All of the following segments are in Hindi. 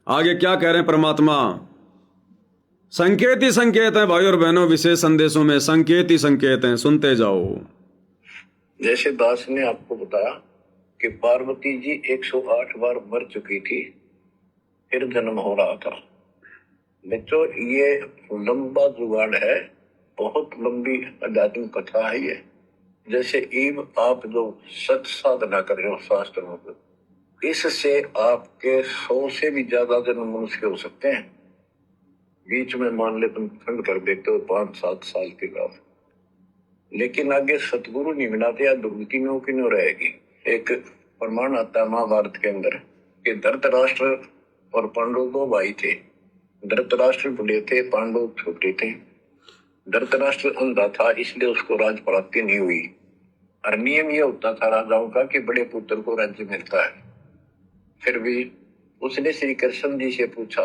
आगे क्या कह रहे हैं परमात्मा? संकेत ही संकेत है भाई और बहनों, विशेष संदेशों में संकेत ही संकेत हैं, सुनते जाओ। जैसे दास ने आपको बताया कि पार्वती जी 108 बार मर चुकी थी, फिर जन्म हो रहा था। बच्चों, ये लंबा जुगाड़ है, बहुत लंबी आध्यात्मिक कथा है ये। जैसे ईव आप जो सत साधना कर रहे हो शास्त्रों में, इससे आपके 100 से भी ज्यादा जन्म मनुष्य हो सकते हैं। बीच में मान ले तुम खंड कर देते हो 5-7 साल के बाद, लेकिन आगे सतगुरु नहीं मिलाते या दुर्गति में क्यों रहेगी। एक प्रमाण आता है महाभारत के अंदर कि धृतराष्ट्र और पांडव 2 भाई थे। धृतराष्ट्र बड़े थे, पांडव छोटे थे। धृतराष्ट्र अंधा था, इसलिए उसको राज प्राप्ति नहीं हुई। और नियम यह होता था राजाओं का कि बड़े पुत्र को राज्य मिलता है। फिर भी उसने श्री कृष्ण जी से पूछा,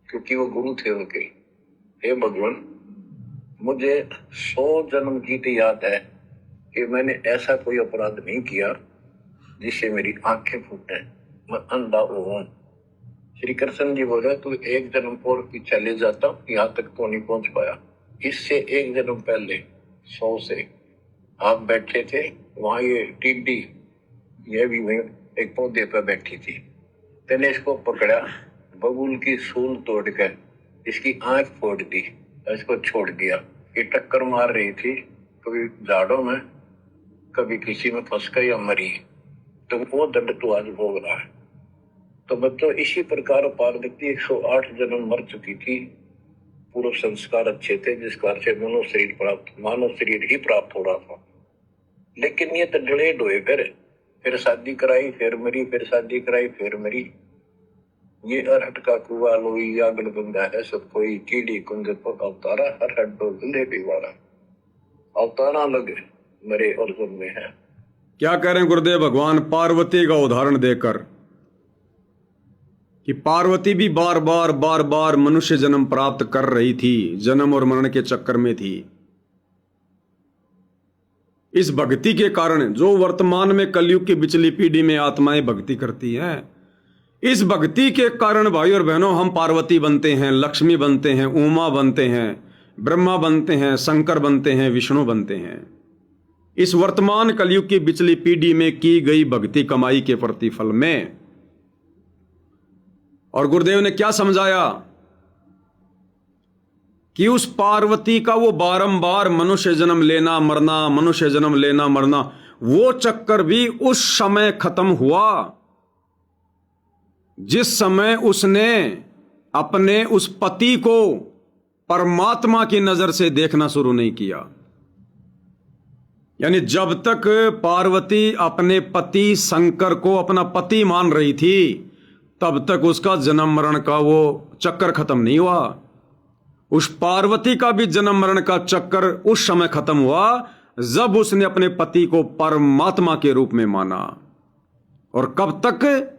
क्योंकि वो गुरु थे उनके, हे भगवान, मुझे 100 जन्म की तो याद है कि मैंने ऐसा कोई अपराध नहीं किया जिससे मेरी आंखें फूटे, मैं अंधा हूं। श्री कृष्ण जी बोले, तू 1 जन्म और पीछे ले जाता, यहाँ तक तो नहीं पहुंच पाया। इससे 1 जन्म पहले 100 से आप बैठे थे वहां, ये टिड्डी ये भी एक पौधे पर बैठी थी। तेने इसको पकड़ा, बबूल की सूल तोड़कर इसकी आंख फोड़ दी, इसको छोड़ दिया। ये टक्कर मार रही थी, कभी झाड़ों में, कभी किसी में फंस कर या मरी, तो वो दंड तो आज भोग रहा है। तो बच्चों, इसी प्रकार पार्वती 108 जन्म मर चुकी थी। पूर्व संस्कार अच्छे थे, जिस कारण से मानव शरीर ही प्राप्त हो रहा था। लेकिन ये तो डिलेड हुए, फिर शादी कराई, फिर मरी, फिर शादी कराई, फिर मरी। ये अरहट का कुआ लोई आगल बंदा है सब कोई, कीड़ी कुंजर पर अवतारा, हर हट डो गले बीवारा। अवतारा लगे मरे और जन्मे हैं। क्या कह रहे हैं गुरुदेव भगवान पार्वती का उदाहरण देकर कि पार्वती भी बार बार मनुष्य जन्म प्राप्त कर रही थी, जन्म और मरण के चक्कर में थी। इस भक्ति के कारण जो वर्तमान में कलयुग की बिचली पीढ़ी में आत्माएं भक्ति करती हैं, इस भक्ति के कारण भाई और बहनों हम पार्वती बनते हैं, लक्ष्मी बनते हैं, उमा बनते हैं, ब्रह्मा बनते हैं, शंकर बनते हैं, विष्णु बनते हैं। इस वर्तमान कलयुग की बिचली पीढ़ी में की गई भक्ति कमाई के प्रतिफल में। और गुरुदेव ने क्या समझाया कि उस पार्वती का वो बारंबार मनुष्य जन्म लेना मरना, मनुष्य जन्म लेना मरना, वो चक्कर भी उस समय खत्म हुआ जिस समय उसने अपने उस पति को परमात्मा की नजर से देखना शुरू नहीं किया। यानी जब तक पार्वती अपने पति शंकर को अपना पति मान रही थी, तब तक उसका जन्म मरण का वो चक्कर खत्म नहीं हुआ। उस पार्वती का भी जन्म मरण का चक्कर उस समय खत्म हुआ जब उसने अपने पति को परमात्मा के रूप में माना। और कब तक?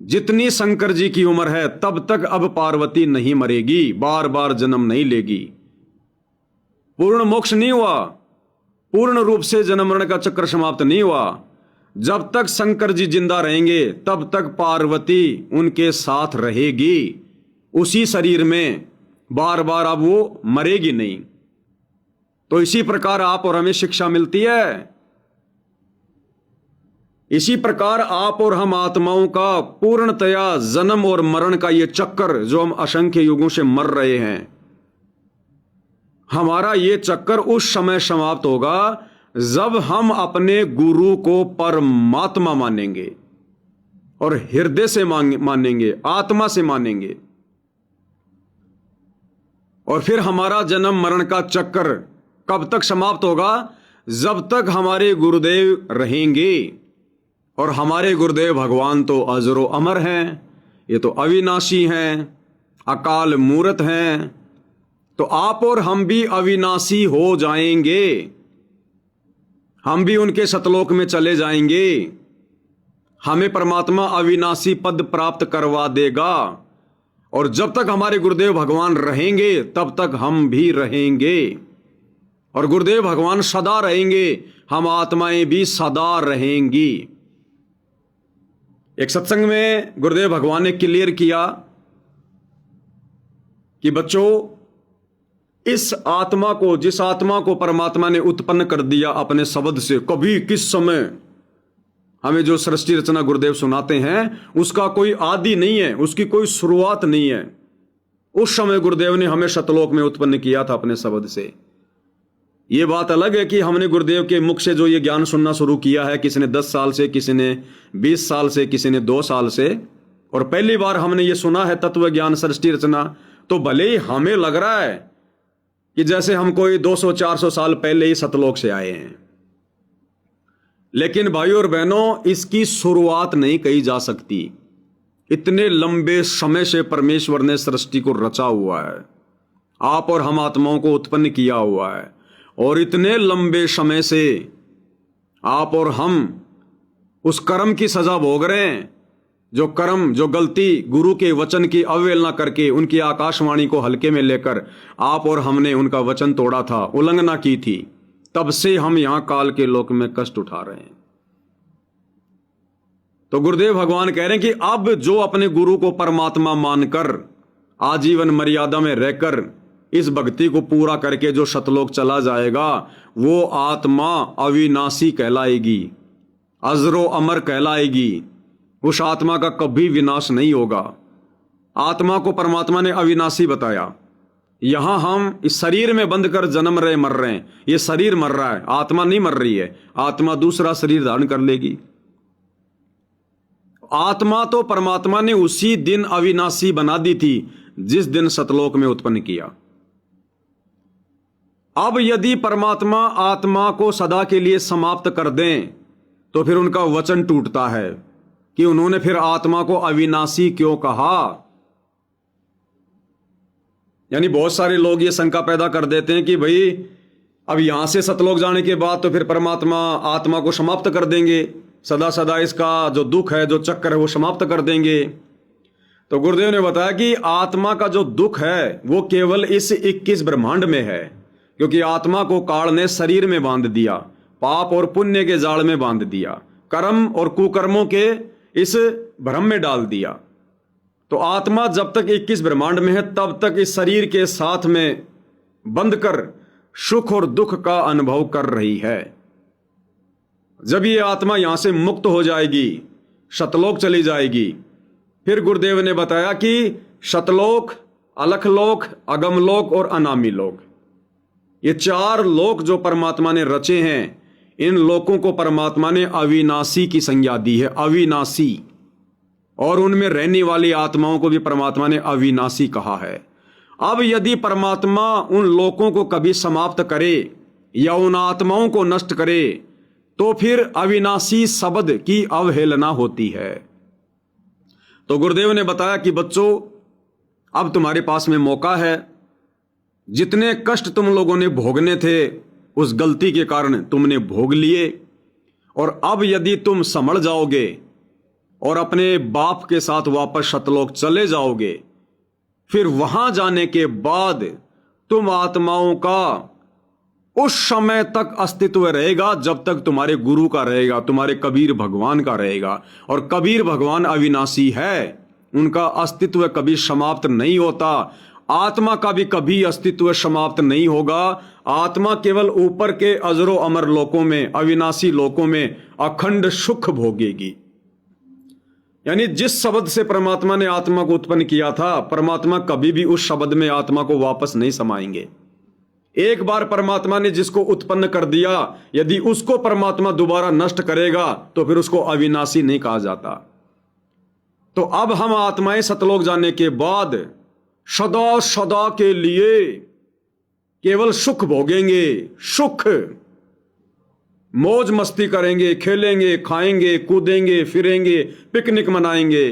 जितनी शंकर जी की उम्र है तब तक अब पार्वती नहीं मरेगी, बार बार जन्म नहीं लेगी। पूर्ण मोक्ष नहीं हुआ, पूर्ण रूप से जन्म मरण का चक्र समाप्त नहीं हुआ। जब तक शंकर जी जिंदा रहेंगे तब तक पार्वती उनके साथ रहेगी उसी शरीर में, बार बार अब वो मरेगी नहीं। तो इसी प्रकार आप और हमें शिक्षा मिलती है। इसी प्रकार आप और हम आत्माओं का पूर्णतया जन्म और मरण का ये चक्कर जो हम असंख्य युगों से मर रहे हैं, हमारा ये चक्कर उस समय समाप्त होगा जब हम अपने गुरु को परमात्मा मानेंगे और हृदय से मानेंगे, आत्मा से मानेंगे। और फिर हमारा जन्म मरण का चक्कर कब तक समाप्त होगा? जब तक हमारे गुरुदेव रहेंगे। और हमारे गुरुदेव भगवान तो अजरो अमर हैं, ये तो अविनाशी हैं, अकाल मूर्त हैं। तो आप और हम भी अविनाशी हो जाएंगे, हम भी उनके सतलोक में चले जाएंगे। हमें परमात्मा अविनाशी पद प्राप्त करवा देगा। और जब तक हमारे गुरुदेव भगवान रहेंगे तब तक हम भी रहेंगे। और गुरुदेव भगवान सदा रहेंगे, हम आत्माएं भी सदा रहेंगी। एक सत्संग में गुरुदेव भगवान ने क्लियर किया कि बच्चों, इस आत्मा को, जिस आत्मा को परमात्मा ने उत्पन्न कर दिया अपने शब्द से, कभी किस समय, हमें जो सृष्टि रचना गुरुदेव सुनाते हैं उसका कोई आदि नहीं है, उसकी कोई शुरुआत नहीं है। उस समय गुरुदेव ने हमें सतलोक में उत्पन्न किया था अपने शब्द से। यह बात अलग है कि हमने गुरुदेव के मुख से जो ये ज्ञान सुनना शुरू किया है, किसी ने 10 साल से, किसी ने 20 साल से, किसी ने 2 साल से, और पहली बार हमने ये सुना है तत्व ज्ञान सृष्टि रचना, तो भले ही हमें लग रहा है कि जैसे हम कोई 200-400 साल पहले ही सतलोक से आए हैं, लेकिन भाइयों और बहनों, इसकी शुरुआत नहीं कही जा सकती। इतने लंबे समय से परमेश्वर ने सृष्टि को रचा हुआ है, आप और हम आत्माओं को उत्पन्न किया हुआ है, और इतने लंबे समय से आप और हम उस कर्म की सजा भोग रहे हैं, जो कर्म, जो गलती, गुरु के वचन की अवहेलना करके, उनकी आकाशवाणी को हल्के में लेकर आप और हमने उनका वचन तोड़ा था, उल्लंघना की थी, तब से हम यहां काल के लोक में कष्ट उठा रहे हैं। तो गुरुदेव भगवान कह रहे हैं कि अब जो अपने गुरु को परमात्मा मानकर आजीवन मर्यादा में रहकर इस भक्ति को पूरा करके जो सतलोक चला जाएगा, वो आत्मा अविनाशी कहलाएगी, अजरो अमर कहलाएगी। उस आत्मा का कभी विनाश नहीं होगा। आत्मा को परमात्मा ने अविनाशी बताया। यहां हम इस शरीर में बंद कर जन्म रहे, मर रहे हैं, ये शरीर मर रहा है, आत्मा नहीं मर रही है। आत्मा दूसरा शरीर धारण कर लेगी। आत्मा तो परमात्मा ने उसी दिन अविनाशी बना दी थी जिस दिन सतलोक में उत्पन्न किया। अब यदि परमात्मा आत्मा को सदा के लिए समाप्त कर दें तो फिर उनका वचन टूटता है कि उन्होंने फिर आत्मा को अविनाशी क्यों कहा। यानी बहुत सारे लोग ये शंका पैदा कर देते हैं कि भाई अब यहां से सतलोक जाने के बाद तो फिर परमात्मा आत्मा को समाप्त कर देंगे, सदा सदा इसका जो दुख है, जो चक्कर है, वो समाप्त कर देंगे। तो गुरुदेव ने बताया कि आत्मा का जो दुख है वो केवल इस 21 ब्रह्मांड में है, क्योंकि आत्मा को काल ने शरीर में बांध दिया, पाप और पुण्य के जाल में बांध दिया, कर्म और कुकर्मों के इस भ्रम में डाल दिया। तो आत्मा जब तक 21 ब्रह्मांड में है तब तक इस शरीर के साथ में बंद कर सुख और दुख का अनुभव कर रही है। जब ये आत्मा यहां से मुक्त हो जाएगी, सतलोक चली जाएगी, फिर गुरुदेव ने बताया कि सतलोक, अलखलोक, अगमलोक और अनामी लोक, ये 4 लोक जो परमात्मा ने रचे हैं, इन लोकों को परमात्मा ने अविनाशी की संज्ञा दी है, अविनाशी। और उनमें रहने वाली आत्माओं को भी परमात्मा ने अविनाशी कहा है। अब यदि परमात्मा उन लोकों को कभी समाप्त करे या उन आत्माओं को नष्ट करे तो फिर अविनाशी शब्द की अवहेलना होती है। तो गुरुदेव ने बताया कि बच्चों, अब तुम्हारे पास में मौका है। जितने कष्ट तुम लोगों ने भोगने थे उस गलती के कारण तुमने भोग लिए, और अब यदि तुम संभल जाओगे और अपने बाप के साथ वापस सतलोक चले जाओगे, फिर वहां जाने के बाद तुम आत्माओं का उस समय तक अस्तित्व रहेगा जब तक तुम्हारे गुरु का रहेगा, तुम्हारे कबीर भगवान का रहेगा। और कबीर भगवान अविनाशी है, उनका अस्तित्व कभी समाप्त नहीं होता। आत्मा का भी कभी अस्तित्व समाप्त नहीं होगा। आत्मा केवल ऊपर के अजरो अमर लोकों में, अविनाशी लोकों में अखंड सुख भोगेगी। यानी जिस शब्द से परमात्मा ने आत्मा को उत्पन्न किया था, परमात्मा कभी भी उस शब्द में आत्मा को वापस नहीं समाएंगे। एक बार परमात्मा ने जिसको उत्पन्न कर दिया, यदि उसको परमात्मा दोबारा नष्ट करेगा तो फिर उसको अविनाशी नहीं कहा जाता। तो अब हम आत्माएं सतलोक जाने के बाद सदा सदा के लिए केवल सुख भोगेंगे, सुख, मौज मस्ती करेंगे, खेलेंगे, खाएंगे, कूदेंगे, फिरेंगे, पिकनिक मनाएंगे।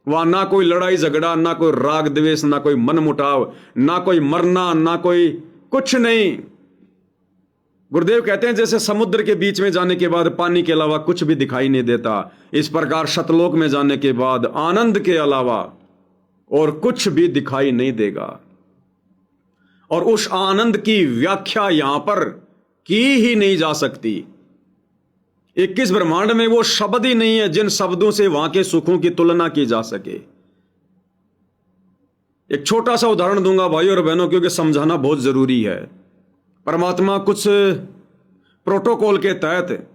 वहां ना कोई लड़ाई झगड़ा, ना कोई राग द्वेष, ना कोई मनमुटाव, ना कोई मरना, ना कोई कुछ नहीं। गुरुदेव कहते हैं जैसे समुद्र के बीच में जाने के बाद पानी के अलावा कुछ भी दिखाई नहीं देता, इस प्रकार सतलोक में जाने के बाद आनंद के अलावा और कुछ भी दिखाई नहीं देगा। और उस आनंद की व्याख्या यहां पर की ही नहीं जा सकती, 21 ब्रह्मांड में वो शब्द ही नहीं है जिन शब्दों से वहां के सुखों की तुलना की जा सके। एक छोटा सा उदाहरण दूंगा भाई और बहनों, क्योंकि समझाना बहुत जरूरी है। परमात्मा कुछ प्रोटोकॉल के तहत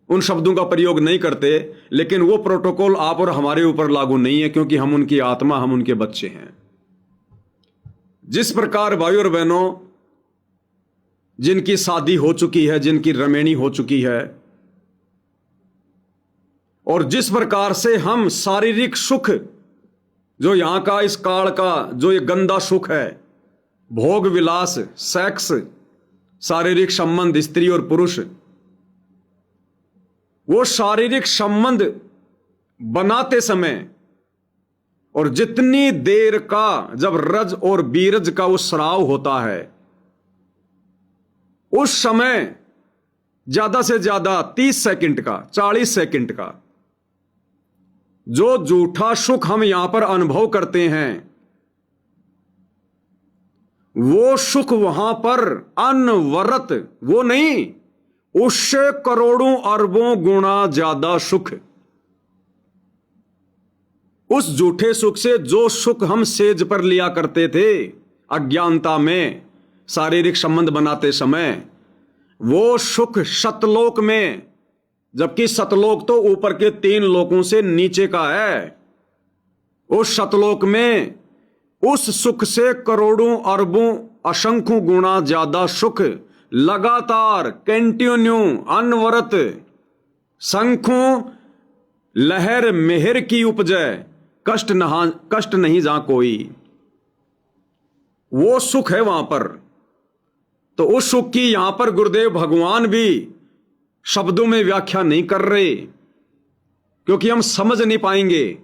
उन शब्दों का प्रयोग नहीं करते, लेकिन वो प्रोटोकॉल आप और हमारे ऊपर लागू नहीं है, क्योंकि हम उनकी आत्मा, हम उनके बच्चे हैं। जिस प्रकार भाई और बहनों जिनकी शादी हो चुकी है, जिनकी रमेणी हो चुकी है, और जिस प्रकार से हम शारीरिक सुख, जो यहां का इस काल का जो ये गंदा सुख है, भोग विलास, सेक्स, शारीरिक संबंध स्त्री और पुरुष, वो शारीरिक संबंध बनाते समय और जितनी देर का जब रज और बीरज का वो स्राव होता है, उस समय ज्यादा से ज्यादा 30 सेकंड का, 40 सेकंड का जो झूठा सुख हम यहां पर अनुभव करते हैं, वो सुख वहां पर अनवरत, वो नहीं, उससे करोड़ों अरबों गुना ज्यादा सुख, उस झूठे सुख से जो सुख हम सेज पर लिया करते थे अज्ञानता में शारीरिक संबंध बनाते समय, वो सुख सतलोक में, जबकि सतलोक तो ऊपर के 3 लोकों से नीचे का है, उस सतलोक में उस सुख से करोड़ों अरबों असंख्य गुना ज्यादा सुख लगातार, कंटिन्यू, अनवरत, शंखों लहर मेहर की उपजय, कष्ट नहीं जहां कोई, वो सुख है वहां पर। तो उस सुख की यहां पर गुरुदेव भगवान भी शब्दों में व्याख्या नहीं कर रहे, क्योंकि हम समझ नहीं पाएंगे।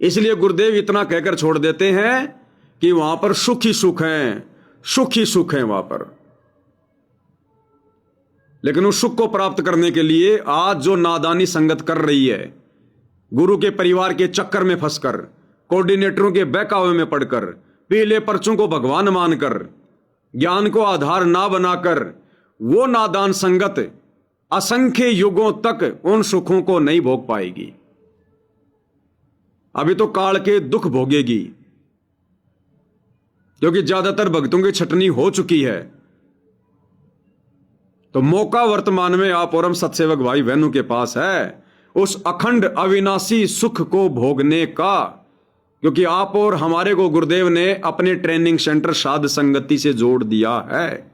इसलिए गुरुदेव इतना कहकर छोड़ देते हैं कि वहां पर सुख ही सुख है, सुख ही सुख है वहां पर। लेकिन उस सुख को प्राप्त करने के लिए आज जो नादानी संगत कर रही है, गुरु के परिवार के चक्कर में फंसकर, कोऑर्डिनेटरों के बहकावे में पड़कर, पीले पर्चों को भगवान मानकर, ज्ञान को आधार ना बनाकर, वो नादान संगत असंख्य युगों तक उन सुखों को नहीं भोग पाएगी। अभी तो काल के दुख भोगेगी, क्योंकि ज्यादातर भक्तों की छटनी हो चुकी है। तो मौका वर्तमान में आप और हम सत्सेवक भाई बहनों के पास है उस अखंड अविनाशी सुख को भोगने का, क्योंकि आप और हमारे को गुरुदेव ने अपने ट्रेनिंग सेंटर साध संगति से जोड़ दिया है।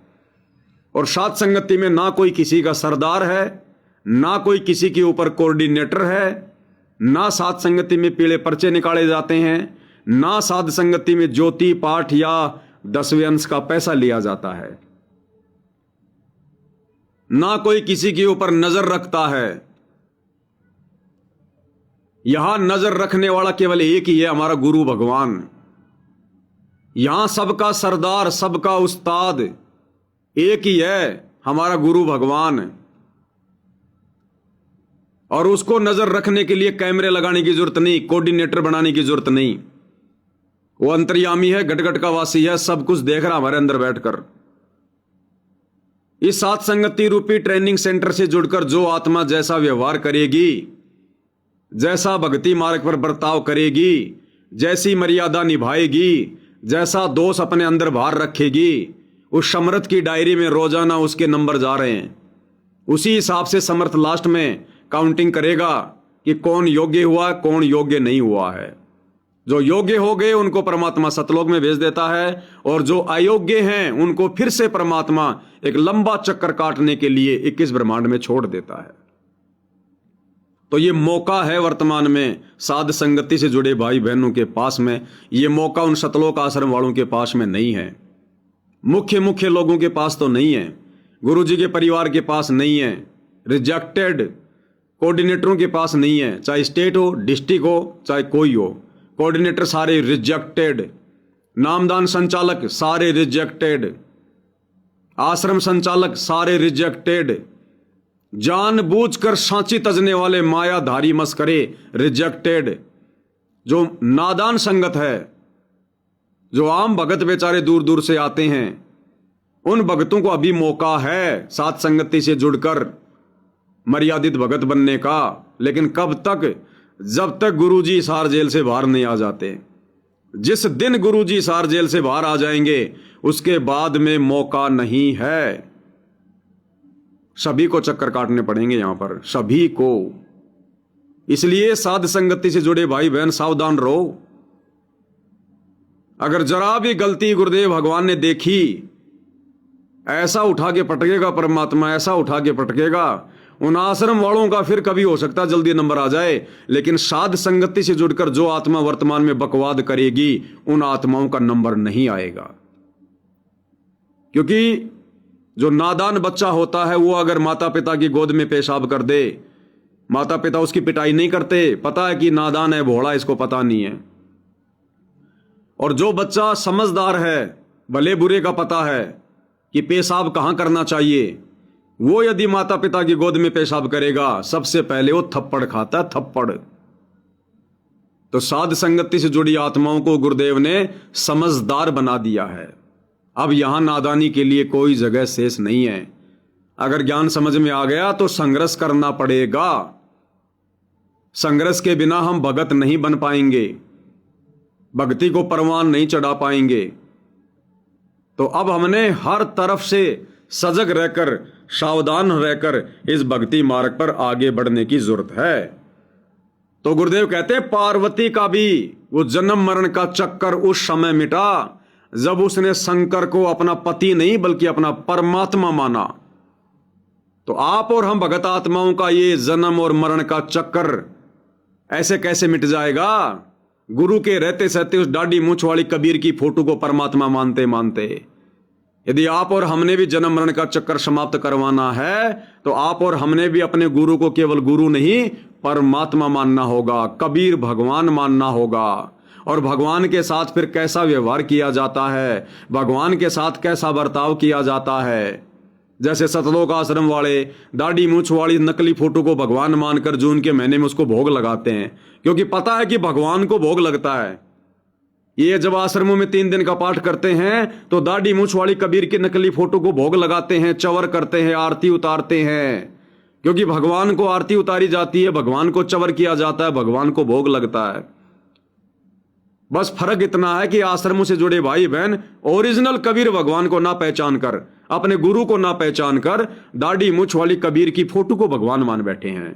और साध संगति में ना कोई किसी का सरदार है, ना कोई किसी के ऊपर कोऑर्डिनेटर है, ना साध संगति में पीले पर्चे निकाले जाते हैं, ना साध संगति में ज्योति पाठ या 10वें अंश का पैसा लिया जाता है, ना कोई किसी के ऊपर नजर रखता है। यहां नजर रखने वाला केवल एक ही है, हमारा गुरु भगवान। यहां सबका सरदार, सबका उस्ताद एक ही है, हमारा गुरु भगवान। और उसको नजर रखने के लिए कैमरे लगाने की जरूरत नहीं, कोऑर्डिनेटर बनाने की जरूरत नहीं। वो अंतर्यामी है, घट का वासी है, सब कुछ देख रहा हमारे अंदर बैठकर। इस साथ संगति रूपी ट्रेनिंग सेंटर से जुड़कर जो आत्मा जैसा व्यवहार करेगी, जैसा भक्ति मार्ग पर बर्ताव करेगी, जैसी मर्यादा निभाएगी, जैसा दोष अपने अंदर बाहर रखेगी, उस समर्थ की डायरी में रोजाना उसके नंबर जा रहे हैं। उसी हिसाब से समर्थ लास्ट में काउंटिंग करेगा कि कौन योग्य हुआ, कौन योग्य नहीं हुआ है। जो योग्य हो गए उनको परमात्मा सतलोक में भेज देता है, और जो अयोग्य हैं उनको फिर से परमात्मा एक लंबा चक्कर काटने के लिए 21 ब्रह्मांड में छोड़ देता है। तो ये मौका है वर्तमान में साध संगति से जुड़े भाई बहनों के पास में। ये मौका उन सतलोक आश्रम वालों के पास में नहीं है, मुख्य लोगों के पास तो नहीं है, गुरु जी के परिवार के पास नहीं है, रिजेक्टेड कोऑर्डिनेटरों के पास नहीं है, चाहे स्टेट हो, डिस्ट्रिक्ट हो, चाहे कोई हो। कोऑर्डिनेटर सारे रिजेक्टेड, नामदान संचालक सारे रिजेक्टेड, आश्रम संचालक सारे रिजेक्टेड, जानबूझकर सांची तजने वाले मायाधारी मस्करे रिजेक्टेड। जो नादान संगत है, जो आम भगत बेचारे दूर दूर से आते हैं, उन भक्तों को अभी मौका है साथ संगति से जुड़कर मर्यादित भगत बनने का, लेकिन कब तक? जब तक गुरुजी हिसार जेल से बाहर नहीं आ जाते। जिस दिन गुरुजी हिसार जेल से बाहर आ जाएंगे उसके बाद में मौका नहीं है। सभी को चक्कर काटने पड़ेंगे यहां पर, सभी को। इसलिए साध संगति से जुड़े भाई बहन सावधान रहो। अगर जरा भी गलती गुरुदेव भगवान ने देखी, ऐसा उठा के पटकेगा परमात्मा, ऐसा उठा के पटकेगा। उन आश्रम वालों का फिर कभी हो सकता जल्दी नंबर आ जाए, लेकिन साध संगति से जुड़कर जो आत्मा वर्तमान में बकवाद करेगी उन आत्माओं का नंबर नहीं आएगा। क्योंकि जो नादान बच्चा होता है वो अगर माता पिता की गोद में पेशाब कर दे, माता पिता उसकी पिटाई नहीं करते, पता है कि नादान है, भोला, इसको पता नहीं है। और जो बच्चा समझदार है, भले बुरे का पता है कि पेशाब कहां करना चाहिए, वो यदि माता पिता की गोद में पेशाब करेगा सबसे पहले वो थप्पड़ खाता है, थप्पड़। तो साध संगति से जुड़ी आत्माओं को गुरुदेव ने समझदार बना दिया है। अब यहां नादानी के लिए कोई जगह शेष नहीं है। अगर ज्ञान समझ में आ गया तो संघर्ष करना पड़ेगा। संघर्ष के बिना हम भगत नहीं बन पाएंगे, भक्ति को परवान नहीं चढ़ा पाएंगे। तो अब हमने हर तरफ से सजग रहकर, सावधान रहकर इस भक्ति मार्ग पर आगे बढ़ने की जरूरत है। तो गुरुदेव कहते हैं पार्वती का भी वो जन्म मरण का चक्कर उस समय मिटा जब उसने शंकर को अपना पति नहीं बल्कि अपना परमात्मा माना। तो आप और हम भगत आत्माओं का ये जन्म और मरण का चक्कर ऐसे कैसे मिट जाएगा? गुरु के रहते सहते उस दाढ़ी मूंछ वाली कबीर की फोटो को परमात्मा मानते मानते। यदि आप और हमने भी जन्म मरण का चक्कर समाप्त करवाना है तो आप और हमने भी अपने गुरु को केवल गुरु नहीं परमात्मा मानना होगा, कबीर भगवान मानना होगा। और भगवान के साथ फिर कैसा व्यवहार किया जाता है, भगवान के साथ कैसा बर्ताव किया जाता है। जैसे सतलोक आश्रम वाले दाढ़ी मूंछ वाली नकली फोटो को भगवान मानकर जून के महीने में उसको भोग लगाते हैं, क्योंकि पता है कि भगवान को भोग लगता है। ये जब आश्रमों में 3 दिन का पाठ करते हैं तो दाढ़ी मूंछ वाली कबीर की नकली फोटो को भोग लगाते हैं, चवर करते हैं, आरती उतारते हैं, क्योंकि भगवान को आरती उतारी जाती है, भगवान को चवर किया जाता है, भगवान को भोग लगता है। बस फर्क इतना है कि आश्रमों से जुड़े भाई बहन ओरिजिनल कबीर भगवान को ना पहचान कर, अपने गुरु को ना पहचान कर दाढ़ी मूंछ वाली कबीर की फोटो को भगवान मान बैठे हैं।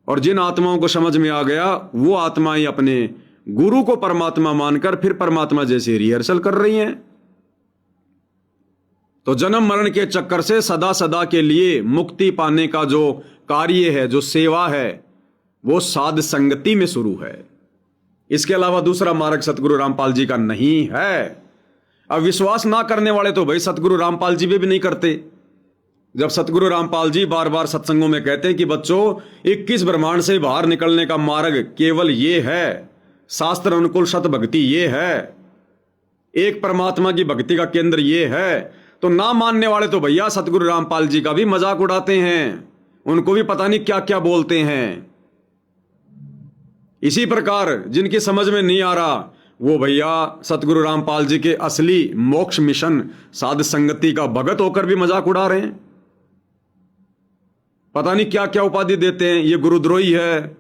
और जिन आत्माओं को समझ में आ गया वो आत्माएं अपने गुरु को परमात्मा मानकर फिर परमात्मा जैसे रिहर्सल कर रही हैं। तो जन्म मरण के चक्कर से सदा सदा के लिए मुक्ति पाने का जो कार्य है, जो सेवा है, वो साध संगति में शुरू है। इसके अलावा दूसरा मार्ग सतगुरु रामपाल जी का नहीं है। अब विश्वास ना करने वाले तो भाई सतगुरु रामपाल जी भी नहीं करते। जब सतगुरु रामपाल जी बार बार सत्संगों में कहते हैं कि बच्चों 21 ब्रह्मांड से बाहर निकलने का मार्ग केवल ये है, शास्त्र अनुकूल सत भक्ति ये है, एक परमात्मा की भक्ति का केंद्र ये है, तो ना मानने वाले तो भैया सतगुरु रामपाल जी का भी मजाक उड़ाते हैं, उनको भी पता नहीं क्या क्या बोलते हैं। इसी प्रकार जिनकी समझ में नहीं आ रहा वो भैया सतगुरु रामपाल जी के असली मोक्ष मिशन साध संगति का भगत होकर भी मजाक उड़ा रहे हैं। पता नहीं क्या क्या उपाधि देते हैं, ये गुरुद्रोही है,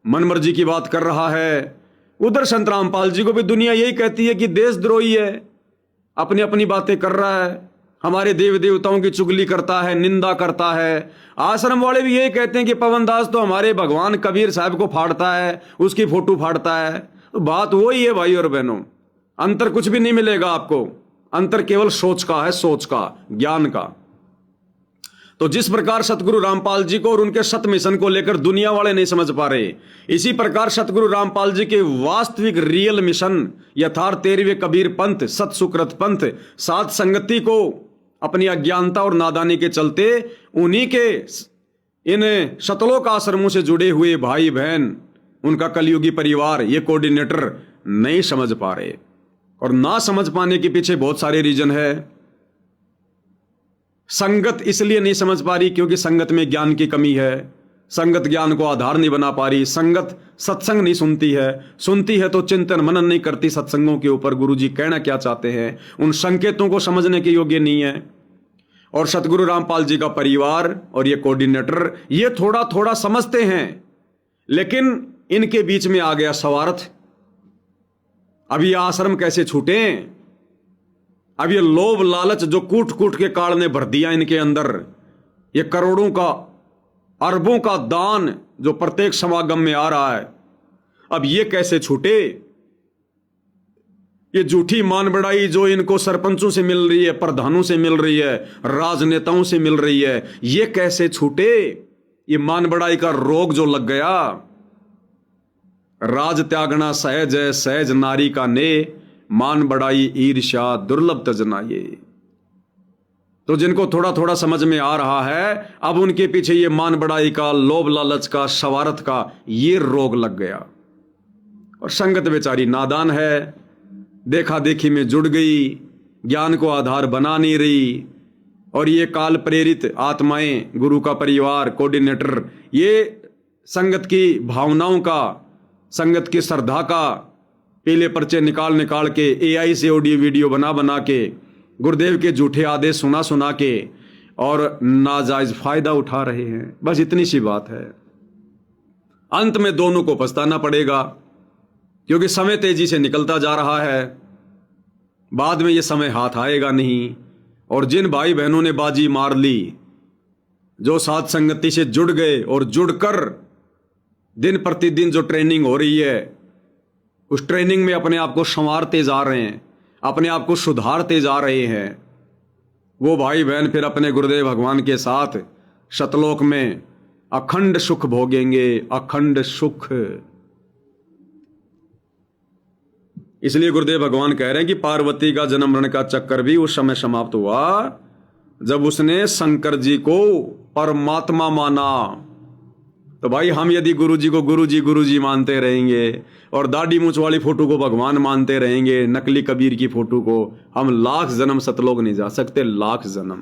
मनमर्जी की बात कर रहा है। उधर संत रामपाल जी को भी दुनिया यही कहती है कि देशद्रोही है, अपनी अपनी बातें कर रहा है, हमारे देव देवताओं की चुगली करता है, निंदा करता है। आश्रम वाले भी यही कहते हैं कि पवनदास तो हमारे भगवान कबीर साहब को फाड़ता है, उसकी फोटो फाड़ता है। तो बात वही है भाई और बहनों, अंतर कुछ भी नहीं मिलेगा आपको, अंतर केवल सोच का है, सोच का, ज्ञान का। तो जिस प्रकार सतगुरु रामपाल जी को और उनके सत मिशन को लेकर दुनिया वाले नहीं समझ पा रहे, इसी प्रकार सतगुरु रामपाल जी के वास्तविक रियल मिशन यथार्थ 13वें कबीर पंथ, सत सुकृत पंथ, साध संगति को अपनी अज्ञानता और नादानी के चलते उन्हीं के इन शतलोक आश्रमों से जुड़े हुए भाई बहन, उनका कलयुगी परिवार, ये कोऑर्डिनेटर नहीं समझ पा रहे। और ना समझ पाने के पीछे बहुत सारे रीजन है। संगत इसलिए नहीं समझ पा रही क्योंकि संगत में ज्ञान की कमी है, संगत ज्ञान को आधार नहीं बना पा रही, संगत सत्संग नहीं सुनती है तो चिंतन मनन नहीं करती सत्संगों के ऊपर गुरुजी कहना क्या चाहते हैं, उन संकेतों को समझने के योग्य नहीं है। और सतगुरु रामपाल जी का परिवार और ये कोऑर्डिनेटर ये थोड़ा थोड़ा समझते हैं, लेकिन इनके बीच में आ गया स्वार्थ। अब ये आश्रम कैसे छूटे? अब ये लोभ लालच जो कूट कूट के काल ने भर दिया इनके अंदर, ये करोड़ों का अरबों का दान जो प्रत्येक समागम में आ रहा है, अब ये कैसे छूटे? ये झूठी मान बढ़ाई जो इनको सरपंचों से मिल रही है, प्रधानों से मिल रही है, राजनेताओं से मिल रही है, ये कैसे छूटे? ये मान बढ़ाई का रोग जो लग गया। राज त्यागना सहज है, सहज नारी का ने, मान बढ़ाई ईर्ष्या दुर्लभ तजनाये। तो जिनको थोड़ा थोड़ा समझ में आ रहा है, अब उनके पीछे ये मान बढ़ाई का, लोभ लालच का, शवारत का ये रोग लग गया। और संगत बेचारी नादान है, देखा देखी में जुड़ गई, ज्ञान को आधार बना नहीं रही। और ये काल प्रेरित आत्माएं, गुरु का परिवार, कोऑर्डिनेटर, ये संगत की भावनाओं का, संगत की श्रद्धा का पीले पर्चे निकाल निकाल के, एआई से ऑडियो वीडियो बना बना के, गुरुदेव के झूठे आदेश सुना सुना के और नाजायज फायदा उठा रहे हैं। बस इतनी सी बात है। अंत में दोनों को पछताना पड़ेगा, क्योंकि समय तेजी से निकलता जा रहा है। बाद में ये समय हाथ आएगा नहीं। और जिन भाई बहनों ने बाजी मार ली, जो साथ संगति से जुड़ गए और जुड़कर दिन प्रतिदिन जो ट्रेनिंग हो रही है, उस ट्रेनिंग में अपने आप को संवारते जा रहे हैं, अपने आप को सुधारते जा रहे हैं, वो भाई बहन फिर अपने गुरुदेव भगवान के साथ शतलोक में अखंड सुख भोगेंगे, अखंड सुख। इसलिए गुरुदेव भगवान कह रहे हैं कि पार्वती का जन्म मरण का चक्कर भी उस समय समाप्त हुआ जब उसने शंकर जी को परमात्मा माना। तो भाई हम यदि गुरुजी को गुरुजी मानते रहेंगे और दाढ़ी मूंछ वाली फोटो को भगवान मानते रहेंगे, नकली कबीर की फोटो को, हम लाख जन्म सतलोक नहीं जा सकते, लाख जन्म।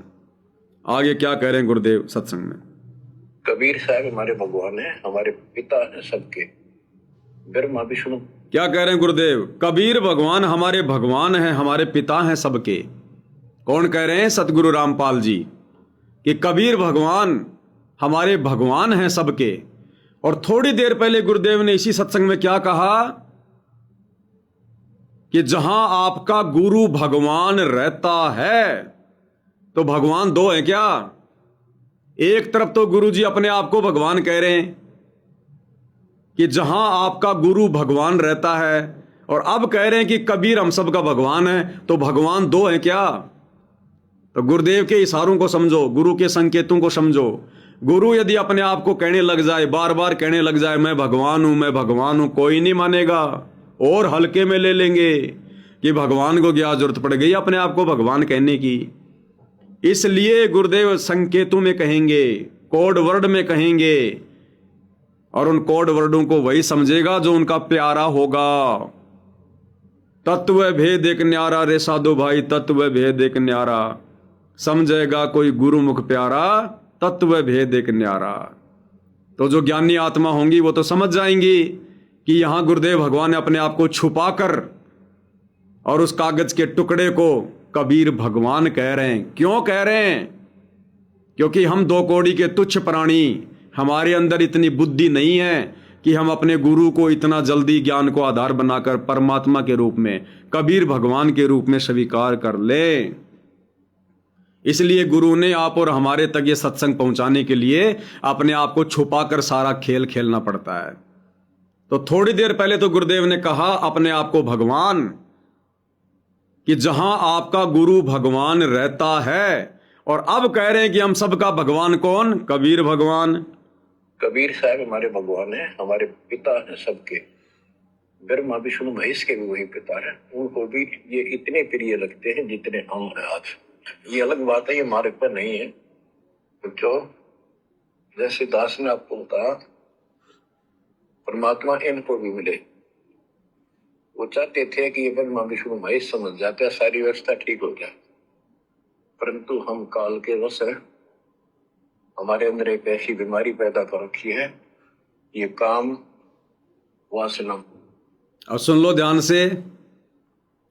आगे क्या कह रहे हैं गुरुदेव सत्संग में? कबीर साहब हमारे भगवान है, हमारे पिता है सबके। ब्रह्मा विष्णु। क्या कह रहे हैं गुरुदेव? कबीर भगवान हमारे भगवान हैं, हमारे पिता हैं सबके। कौन कह रहे हैं? सतगुरु रामपाल जी, कि कबीर भगवान हमारे भगवान हैं सबके। और थोड़ी देर पहले गुरुदेव ने इसी सत्संग में क्या कहा कि जहां आपका गुरु भगवान रहता है, तो भगवान दो हैं क्या? एक तरफ तो गुरुजी अपने आप को भगवान कह रहे हैं कि जहां आपका गुरु भगवान रहता है, और अब कह रहे हैं कि कबीर हम सबका भगवान है, तो भगवान दो हैं क्या? तो गुरुदेव के इशारों को समझो, गुरु के संकेतों को समझो। गुरु यदि अपने आप को कहने लग जाए, बार बार कहने लग जाए मैं भगवान हूं, मैं भगवान हूं, कोई नहीं मानेगा और हल्के में ले लेंगे कि भगवान को क्या जरूरत पड़ गई अपने आप को भगवान कहने की। इसलिए गुरुदेव संकेतों में कहेंगे, कोड वर्ड में कहेंगे, और उन कोड वर्डों को वही समझेगा जो उनका प्यारा होगा। तत्व भेद एक न्यारा रे साधु भाई, तत्व भेद एक न्यारा, समझेगा कोई गुरुमुख प्यारा, तत्व भेद एक न्यारा। तो जो ज्ञानी आत्मा होंगी वो तो समझ जाएंगी कि यहां गुरुदेव भगवान ने अपने आप को छुपाकर और उस कागज के टुकड़े को कबीर भगवान कह रहे हैं। क्यों कह रहे हैं? क्योंकि हम दो कौड़ी के तुच्छ प्राणी, हमारे अंदर इतनी बुद्धि नहीं है कि हम अपने गुरु को इतना जल्दी ज्ञान को आधार बनाकर परमात्मा के रूप में, कबीर भगवान के रूप में स्वीकार कर लें। इसलिए गुरु ने आप और हमारे तक ये सत्संग पहुंचाने के लिए अपने आप को छुपाकर सारा खेल खेलना पड़ता है। तो थोड़ी देर पहले तो गुरुदेव ने कहा अपने आप को भगवान, कि जहां आपका गुरु भगवान रहता है, और अब कह रहे हैं कि हम सबका भगवान कौन? कबीर भगवान। कबीर साहब हमारे भगवान है, हमारे पिता है सबके। ब्रह्मा विष्णु महेश के भी वही पिता है, उनको भी ये इतने प्रिय लगते हैं जितने हम हैं आज। ये अलग बात है, ये हमारे पर नहीं है। जो जैसे दास ने आपको बताया, परमात्मा इनको भी मिले। वो चाहते थे कि ये ब्रह्मा विष्णु महेश समझ जाते, सारी व्यवस्था ठीक हो जाए, परंतु हम काल के वश हैं, हमारे अंदर एक ऐसी बीमारी पैदा कर रखी है, ये काम वासना। अब सुन लो ध्यान से,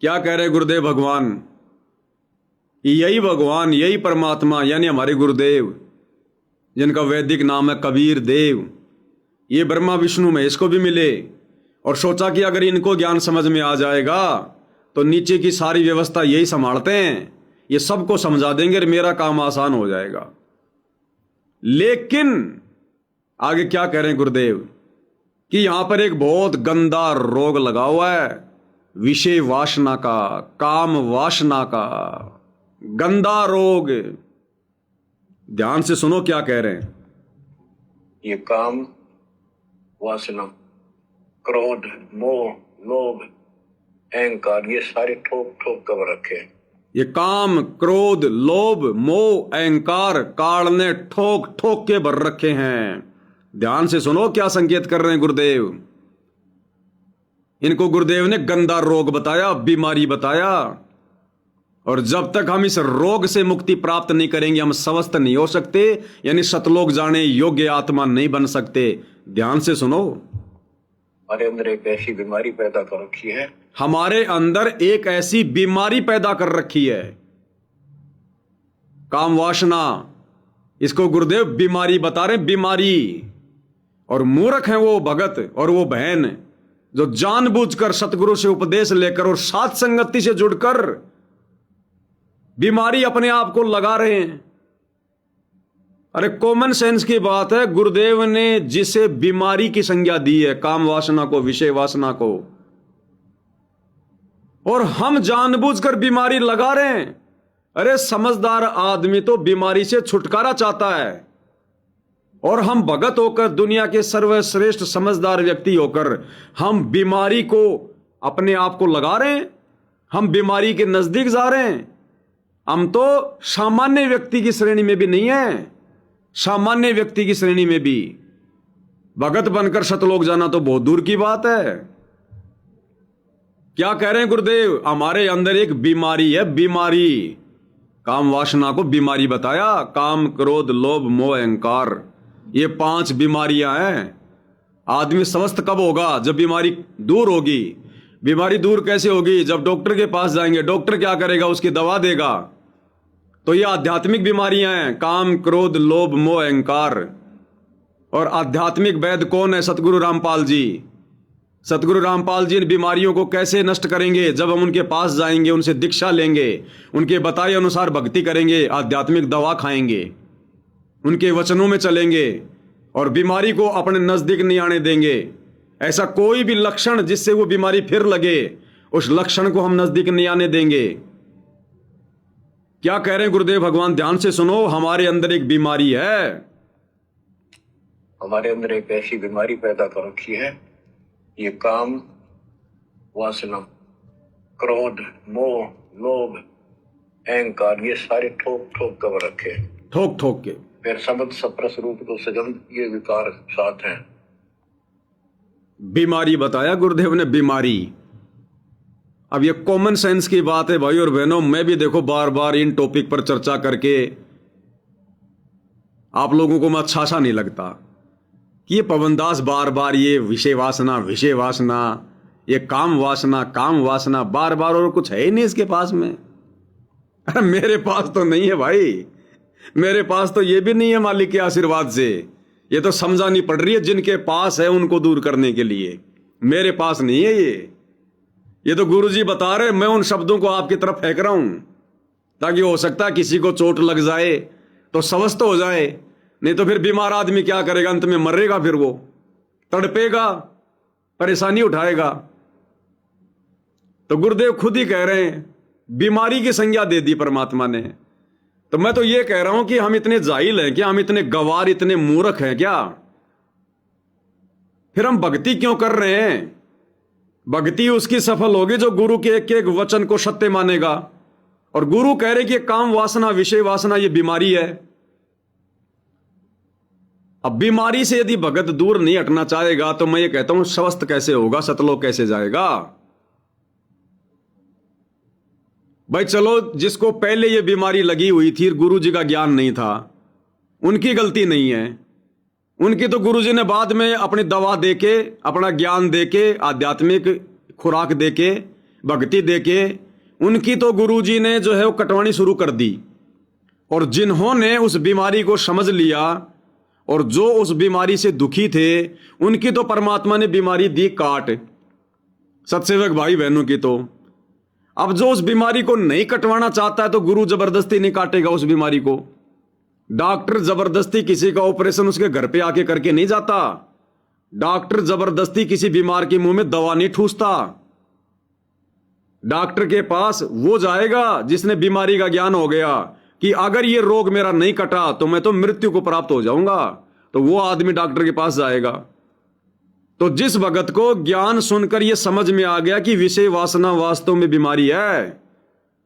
क्या कह रहे गुरुदेव भगवान कि यही भगवान, यही परमात्मा यानी हमारे गुरुदेव, जिनका वैदिक नाम है कबीर देव, ये ब्रह्मा विष्णु महेश को भी मिले और सोचा कि अगर इनको ज्ञान समझ में आ जाएगा तो नीचे की सारी व्यवस्था यही संभालते हैं, ये सबको समझा देंगे और मेरा काम आसान हो जाएगा। लेकिन आगे क्या कह रहे हैं गुरुदेव कि यहां पर एक बहुत गंदा रोग लगा हुआ है, विषय वासना का, काम वासना का गंदा रोग। ध्यान से सुनो क्या कह रहे हैं। ये काम वासना, क्रोध, मोह, लोभ, अहंकार, ये सारे ठोक ठोक कर रखे हैं। ये काम, क्रोध, लोभ, मोह, अहंकार काल ने ठोक ठोक के भर रखे हैं। ध्यान से सुनो क्या संकेत कर रहे हैं गुरुदेव। इनको गुरुदेव ने गंदा रोग बताया, बीमारी बताया, और जब तक हम इस रोग से मुक्ति प्राप्त नहीं करेंगे हम स्वस्थ नहीं हो सकते, यानी सतलोक जाने योग्य आत्मा नहीं बन सकते। ध्यान से सुनो, हमारे अंदर एक ऐसी बीमारी पैदा कर रखी है, हमारे अंदर एक ऐसी बीमारी पैदा कर रखी है, काम वासना। इसको गुरुदेव बीमारी बता रहे, बीमारी। और मूर्ख हैं वो भगत और वो बहन जो जानबूझकर सतगुरु से उपदेश लेकर और साथ संगति से जुड़कर बीमारी अपने आप को लगा रहे हैं। अरे कॉमन सेंस की बात है, गुरुदेव ने जिसे बीमारी की संज्ञा दी है, काम वासना को, विषय वासना को, और हम जानबूझकर बीमारी लगा रहे हैं। अरे समझदार आदमी तो बीमारी से छुटकारा चाहता है, और हम भगत होकर, दुनिया के सर्वश्रेष्ठ समझदार व्यक्ति होकर हम बीमारी को अपने आप को लगा रहे हैं, हम बीमारी के नजदीक जा रहे हैं। हम तो सामान्य व्यक्ति की श्रेणी में भी नहीं है, सामान्य व्यक्ति की श्रेणी में भी भगत बनकर सतलोक जाना तो बहुत दूर की बात है। क्या कह रहे हैं गुरुदेव, हमारे अंदर एक बीमारी है, बीमारी। काम वासना को बीमारी बताया, काम, क्रोध, लोभ, मोह, अहंकार, ये 5 बीमारियां हैं। आदमी स्वस्थ कब होगा? जब बीमारी दूर होगी। बीमारी दूर कैसे होगी? जब डॉक्टर के पास जाएंगे। डॉक्टर क्या करेगा? उसकी दवा देगा। तो ये आध्यात्मिक बीमारियां हैं, काम, क्रोध, लोभ, मोह, अहंकार। और आध्यात्मिक वैद्य कौन है? सतगुरु रामपाल जी। सतगुरु रामपाल जी इन बीमारियों को कैसे नष्ट करेंगे? जब हम उनके पास जाएंगे, उनसे दीक्षा लेंगे, उनके बताए अनुसार भक्ति करेंगे, आध्यात्मिक दवा खाएंगे, उनके वचनों में चलेंगे और बीमारी को अपने नजदीक नहीं आने देंगे। ऐसा कोई भी लक्षण जिससे वो बीमारी फिर लगे, उस लक्षण को हम नजदीक नहीं आने देंगे। क्या कह रहे हैं गुरुदेव भगवान? ध्यान से सुनो, हमारे अंदर एक बीमारी है, हमारे अंदर एक ऐसी बीमारी पैदा कर रखी है, ये काम वासना, क्रोध, मोह, लोभ, अहंकार, ये सारे ठोक ठोक कर रखे हैं, ठोक ठोक के। फिर शब्द सप्रस रूप तो सजन, ये विकार साथ हैं। बीमारी बताया गुरुदेव ने, बीमारी। अब ये कॉमन सेंस की बात है भाई और बहनों। मैं भी देखो बार बार इन टॉपिक पर चर्चा करके आप लोगों को मैं अच्छा सा नहीं लगता कि ये पवनदास बार बार ये विषय वासना, विषय वासना, ये काम वासना, काम वासना बार बार, और कुछ है ही नहीं इसके पास में। अरे मेरे पास तो नहीं है भाई, मेरे पास तो ये भी नहीं है मालिक के आशीर्वाद से। ये तो समझानी पड़ रही है जिनके पास है उनको दूर करने के लिए। मेरे पास नहीं है ये तो गुरुजी बता रहे, मैं उन शब्दों को आपकी तरफ फेंक रहा हूं ताकि हो सकता है किसी को चोट लग जाए तो स्वस्थ हो जाए। नहीं तो फिर बीमार आदमी क्या करेगा? अंत में मरेगा, फिर वो तड़पेगा, परेशानी उठाएगा। तो गुरुदेव खुद ही कह रहे हैं, बीमारी की संज्ञा दे दी परमात्मा ने। तो मैं तो ये कह रहा हूं कि हम इतने जाहिल हैं क्या? हम इतने गवार, इतने मूर्ख हैं क्या? फिर हम भक्ति क्यों कर रहे हैं? भक्ति उसकी सफल होगी जो गुरु के एक एक वचन को सत्य मानेगा। और गुरु कह रहे कि काम वासना, विषय वासना, ये बीमारी है। अब बीमारी से यदि भगत दूर नहीं हटना चाहेगा तो मैं ये कहता हूं स्वस्थ कैसे होगा? सतलोक कैसे जाएगा? भाई चलो, जिसको पहले ये बीमारी लगी हुई थी, गुरु जी का ज्ञान नहीं था, उनकी गलती नहीं है। उनकी तो गुरुजी ने बाद में अपनी दवा देके, अपना ज्ञान देके, आध्यात्मिक खुराक देके, भक्ति देके, उनकी तो गुरुजी ने जो है वो कटवानी शुरू कर दी। और जिन्होंने उस बीमारी को समझ लिया और जो उस बीमारी से दुखी थे, उनकी तो परमात्मा ने बीमारी दी काट। सत्सेवक भाई बहनों की तो अब जो उस बीमारी को नहीं कटवाना चाहता है तो गुरु जबरदस्ती नहीं काटेगा उस बीमारी को। डॉक्टर जबरदस्ती किसी का ऑपरेशन उसके घर पे आके करके नहीं जाता। डॉक्टर जबरदस्ती किसी बीमार के मुंह में दवा नहीं ठूसता। डॉक्टर के पास वो जाएगा जिसने बीमारी का ज्ञान हो गया कि अगर ये रोग मेरा नहीं कटा तो मैं तो मृत्यु को प्राप्त हो जाऊंगा, तो वो आदमी डॉक्टर के पास जाएगा। तो जिस भगत को ज्ञान सुनकर यह समझ में आ गया कि विषय वासना वास्तव में बीमारी है,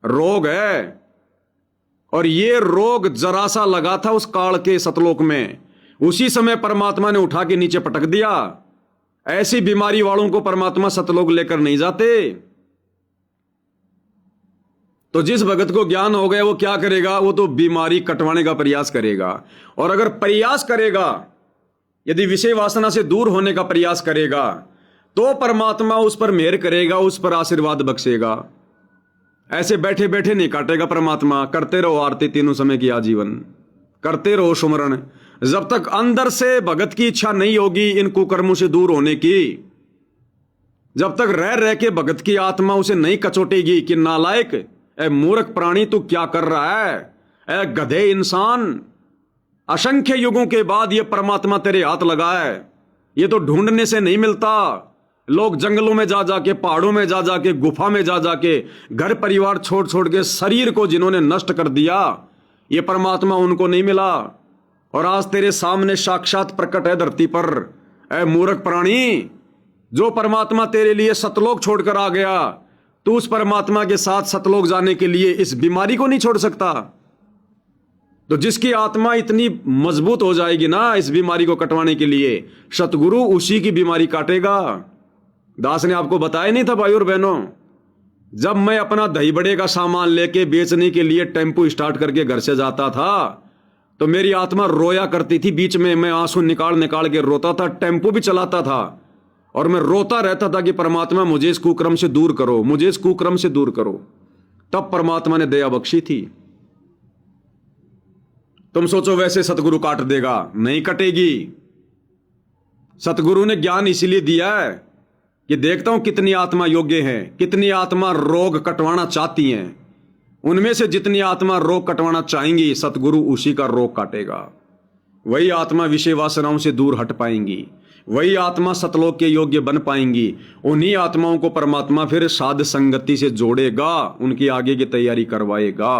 रोग है, और ये रोग जरा सा लगा था उस काल के सतलोक में, उसी समय परमात्मा ने उठा के नीचे पटक दिया। ऐसी बीमारी वालों को परमात्मा सतलोक लेकर नहीं जाते। तो जिस भगत को ज्ञान हो गया वो क्या करेगा? वो तो बीमारी कटवाने का प्रयास करेगा। और अगर प्रयास करेगा, यदि विषय वासना से दूर होने का प्रयास करेगा, तो परमात्मा उस पर मेहर करेगा, उस पर आशीर्वाद बख्शेगा। ऐसे बैठे बैठे नहीं काटेगा परमात्मा। करते रहो आरती तीनों समय की आजीवन, करते रहो सुमरण। जब तक अंदर से भगत की इच्छा नहीं होगी इन कुकर्मों से दूर होने की, जब तक रह रह के भगत की आत्मा उसे नहीं कचोटेगी कि नालायक, ए मूर्ख प्राणी तू क्या कर रहा है, ए गधे इंसान, असंख्य युगों के बाद ये परमात्मा तेरे हाथ लगा है, ये तो ढूंढने से नहीं मिलता। लोग जंगलों में जा जाके, पहाड़ों में जा जाके, गुफा में जा जाके, घर परिवार छोड़ छोड़ के, शरीर को जिन्होंने नष्ट कर दिया, ये परमात्मा उनको नहीं मिला। और आज तेरे सामने साक्षात प्रकट है धरती पर। ऐ मूर्ख प्राणी, जो परमात्मा तेरे लिए सतलोक छोड़कर आ गया, तू उस परमात्मा के साथ सतलोक जाने के लिए इस बीमारी को नहीं छोड़ सकता। तो जिसकी आत्मा इतनी मजबूत हो जाएगी ना इस बीमारी को कटवाने के लिए, सतगुरु उसी की बीमारी काटेगा। दास ने आपको बताया नहीं था भाई और बहनों, जब मैं अपना दही बड़े का सामान लेके बेचने के लिए टेम्पो स्टार्ट करके घर से जाता था तो मेरी आत्मा रोया करती थी। बीच में मैं आंसू निकाल निकाल के रोता था। टेम्पो भी चलाता था और मैं रोता रहता था कि परमात्मा मुझे इस कुक्रम से दूर करो, मुझे इस कुक्रम से दूर करो। तब परमात्मा ने दया बख्शी थी। तुम सोचो वैसे सतगुरु काट देगा, नहीं कटेगी। सतगुरु ने ज्ञान इसीलिए दिया है कि देखता हूं कितनी आत्मा योग्य है, कितनी आत्मा रोग कटवाना चाहती हैं। उनमें से जितनी आत्मा रोग कटवाना चाहेंगी, सतगुरु उसी का रोग काटेगा। वही आत्मा विषय वासनाओं से दूर हट पाएंगी, वही आत्मा सतलोक के योग्य बन पाएंगी। उन्हीं आत्माओं को परमात्मा फिर साध संगति से जोड़ेगा, उनकी आगे की तैयारी करवाएगा।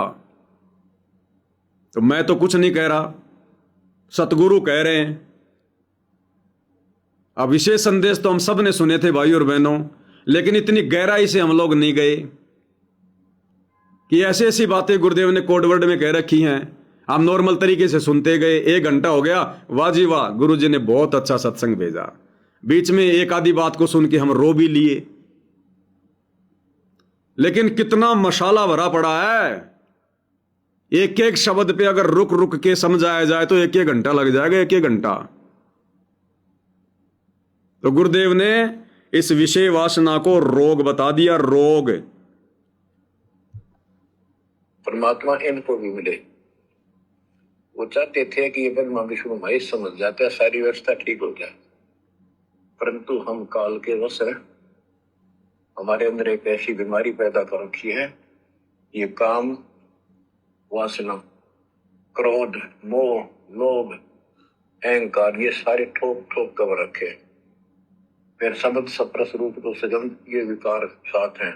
तो मैं तो कुछ नहीं कह रहा, सतगुरु कह रहे हैं। अब विशेष संदेश तो हम सब ने सुने थे भाई और बहनों, लेकिन इतनी गहराई से हम लोग नहीं गए कि ऐसी ऐसी बातें गुरुदेव ने कोड वर्ड में कह रखी हैं। हम नॉर्मल तरीके से सुनते गए, 1 घंटा हो गया, वाह जी वाह, गुरु जी ने बहुत अच्छा सत्संग भेजा। बीच में एक आधी बात को सुन के हम रो भी लिए, लेकिन कितना मसाला भरा पड़ा है। एक एक शब्द पे अगर रुक रुक के समझाया जाए तो 1-1 घंटा लग जाएगा, 1-1 घंटा। तो गुरुदेव ने इस विषय वासना को रोग बता दिया, रोग। परमात्मा इनको भी मिले। वो चाहते थे कि ये ब्रह्मा विष्णु महेश समझ जाता है, सारी व्यवस्था ठीक हो जाए, परंतु हम काल के वश हैं। हमारे अंदर एक ऐसी बीमारी पैदा कर रखी है, ये काम, वासना, क्रोध, मोह, लोभ, अहंकार, ये सारे ठोक ठोक कर रखे। फिर शब्द सप्रस रूप तो सजन, ये विकार साथ हैं।